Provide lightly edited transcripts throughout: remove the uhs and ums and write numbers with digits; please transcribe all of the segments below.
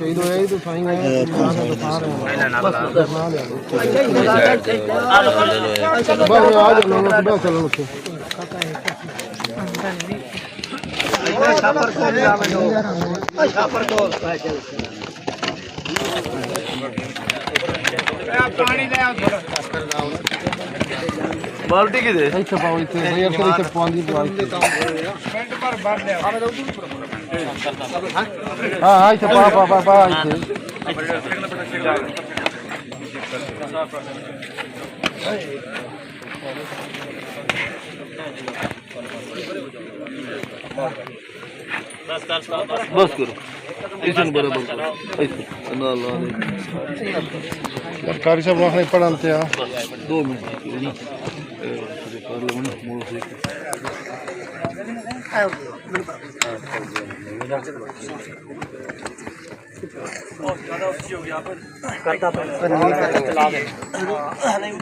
शहीद होया ही तो साईं है बस आ जाओ चलो उसे बाल्टी की दे इथे पाओ इथे यार सर इथे पानी दवाई हां हां इथे पा इथे बस करो इसन बराबर ऐसे ना ला कारी साहब वहां पढ़ाते हैं 2 मिनट कर लो ना मोड़ से ज्यादा अच्छी हो गया पर करता चला दे नहीं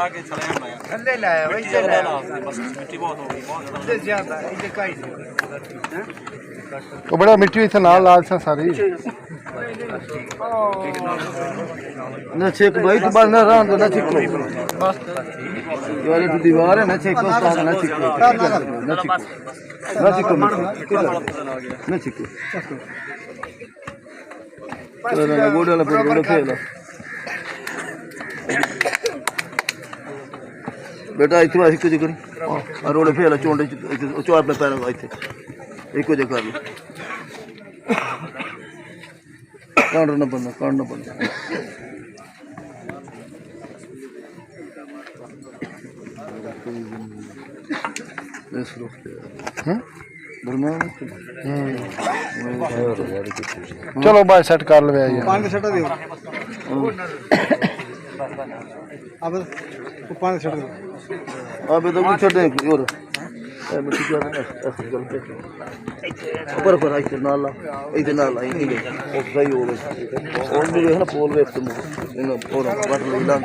आगे चला ठंडे लाया वही चला बस मिट्टी बहुत हो गई बहुत ज्यादा इधर काई तो बड़ा मिट्टी इथे नाल लाल सा सारी ना चेक भाई तो बाल ना रहा तो ना चेक यार तो दीवार है ना चेक को साथ ना चेक ना चेक ना चेक ना गोड़ा ला गोड़ा फेला बेटा इतना एक कुछ करी और रोड फेला चोंडे चो अपने पैर इथे एक कुछ कर लो कांडना बंद चलो भाई सेट कर ले पानी छटा दियो अब पानी छटा दियो अब तो कुछ छोड़ दे और ऊपर पर आई नाला इधर नाला ही नहीं और सही हो गया और भी है ना पोल वे तुम इन और वाटर लांड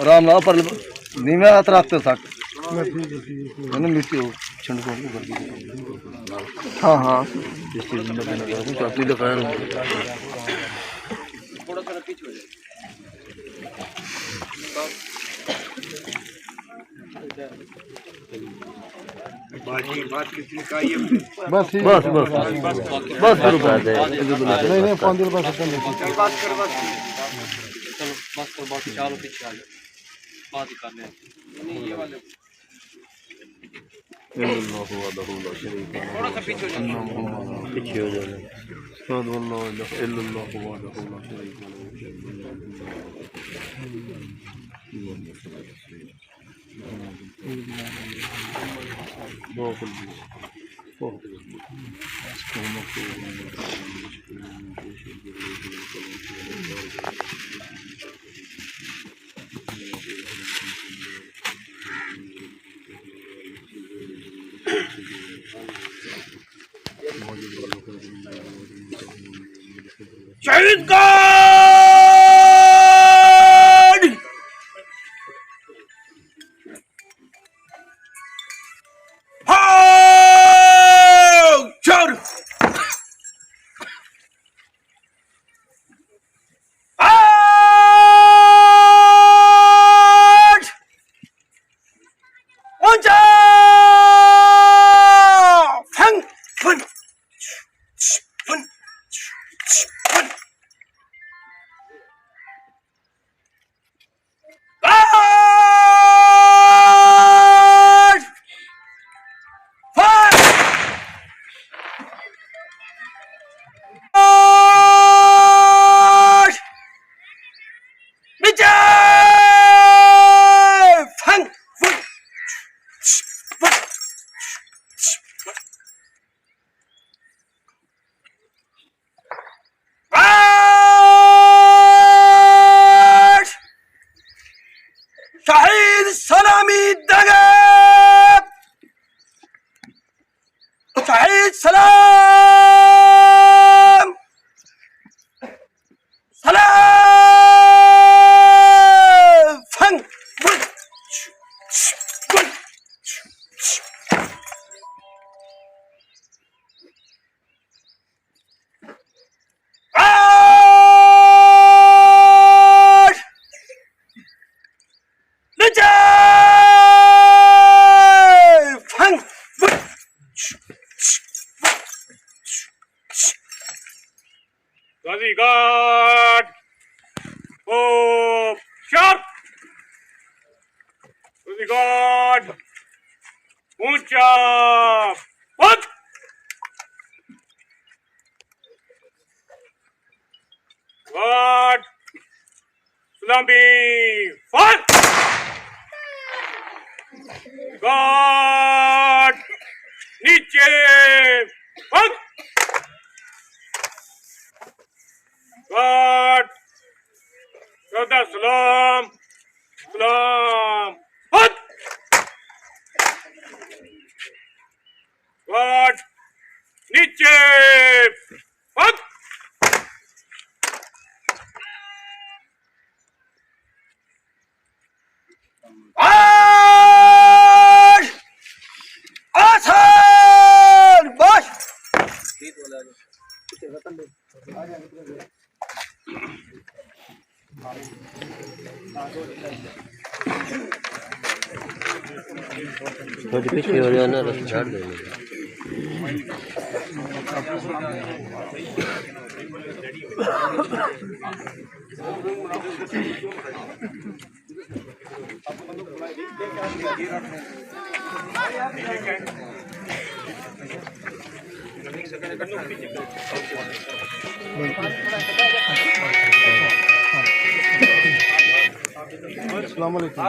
आराम ना पर नीमे हाथ रखते साथ मैंने मिट्टी हो छंड को कर दी हाँ हाँ इस चीज में मैंने कहा कुछ अपनी दिखाया थोड़ा सा पीछे हो जाए बात कितनी का ये बस बस बस बस नहीं नहीं 5 दिन बस चलो बस करो बाकी चारों पीछे आ जाओ बात ही कर ले नहीं ये वाले इल्लल्लाहु वहदहु ला शरीका लहु अन्ना मुहम्मदन पीछे हो जाना अशहदु अल्ला इलाहा इल्लल्लाहु वहदहु ला शरीका लहु शहीद गार्ड हाँ चल आठ ऊंचा फंग फन फन फन आठ फन आठ नीचे फंग फन फन आठ शहीद सलामी दगे शहीद सलाम सलाम फंग फन फन आठ नीचे फंग फन गाजी गार्ड ओ शार्प गाजी गार्ड ऊंचा पग गार्ड सलामी फन गार्ड नीचे पग गार्ड सदा सलाम सलाम पग गार्ड नीचे पग आठ आसान बस पीछे हो जाना रस झाड़ देंगे अस्सलाम वालेकुम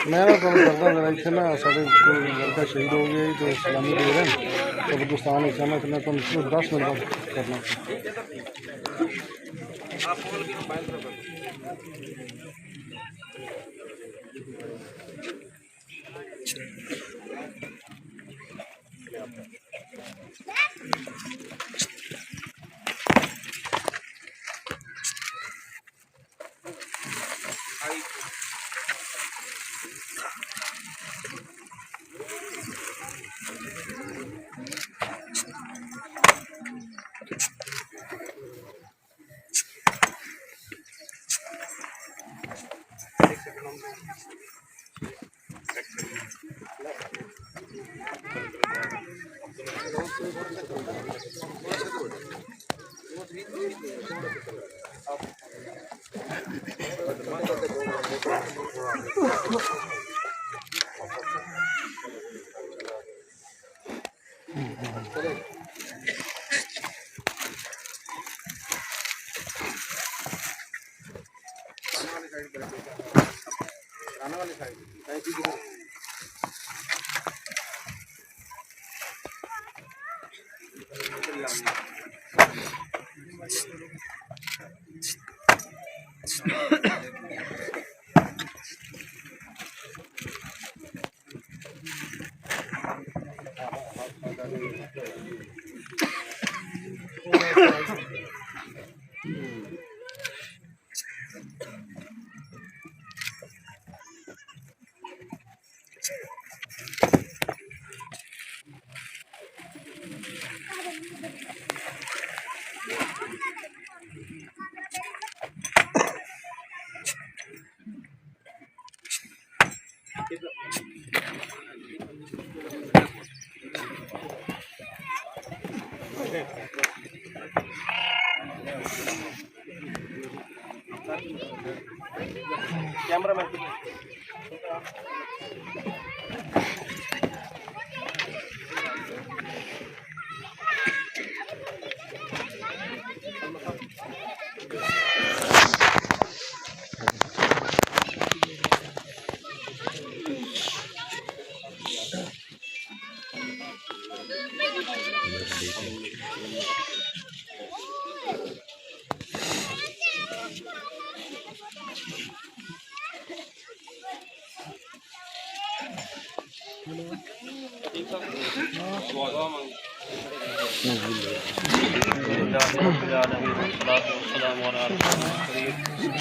मैं ना कल करता लड़ाई से ना साढ़े लड़का शहीद हो गया तो सलामी दे रहे हैं तो हिंदुस्तान में तो मैं तुम 10 मिनट बाद करना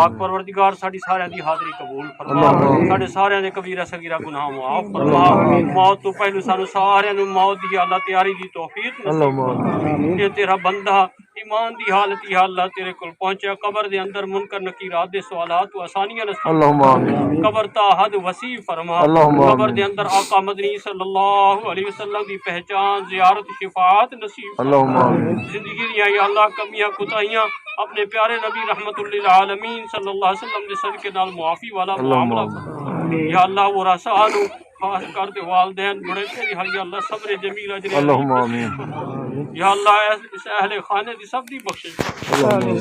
पाक परवरदिगार साड़ी सारे दी हाज़री कबूल फरमा। साढ़े सारे ने कबीरा सगीरा गुनाह माफ फरमा। मौत तो पहलू सानू सारे नु मौत दी अल्लाह तैयारी दी तौफीक नसीब फरमा। ये तेरा बंदा ईमान दी हालत ही अल्लाह तेरे कोल पहुंचा कब्र दे अंदर मुनकर नकीरात दे सवालात तो आसानियां नसीब कब्र ता हद वसी फरमा। कब्र दे अंदर आका मदनी सल्लल्लाहु अलैहि वसल्लम दी पहचान ज़ियारत शिफाअत नसीब फरमा। जिंदगी दी या अल्लाह कमियां कुताहियां अपने प्यारे नबी रहमतुल्लिल आलमीन सल्लल्लाहु अलैहि वसल्लम दे सदके नाल मुआफी वाला मामला या अल्लाह वो रसानु खास कर दे वालिदैन बड़े तेरी हर या अल्लाह सब्र जमील अजर अल्लाहुम्मा आमीन। या अल्लाह इस अहले खाने दी सब दी बख्शिश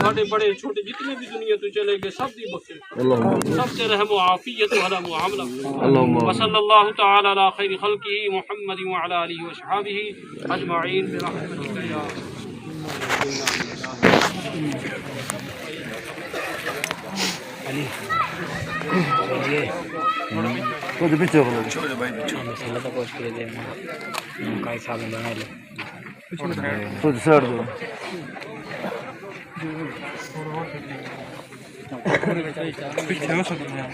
साडे बड़े छोटे जितने भी दुनिया तो चले गए सब दी बख्शिश सब से रहम व आफियत वाला मुआमला। व सल्लल्लाहु तआला अला खैर खल्किही मुहम्मद व अला आलिहि व अस्हाबिही अजमईन बिरहमतिका या अली कुछ पीछे बोलो छोड़ भाई मसाला तो कुछ के दे काय साल बना ले कुछ सर दो पीछे हो सकते हैं।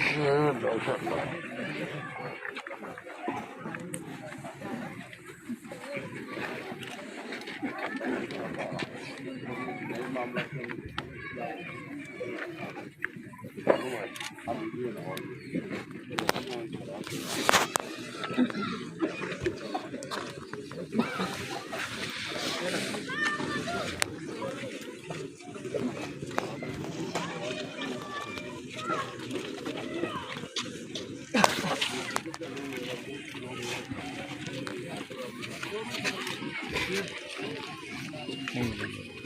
नहीं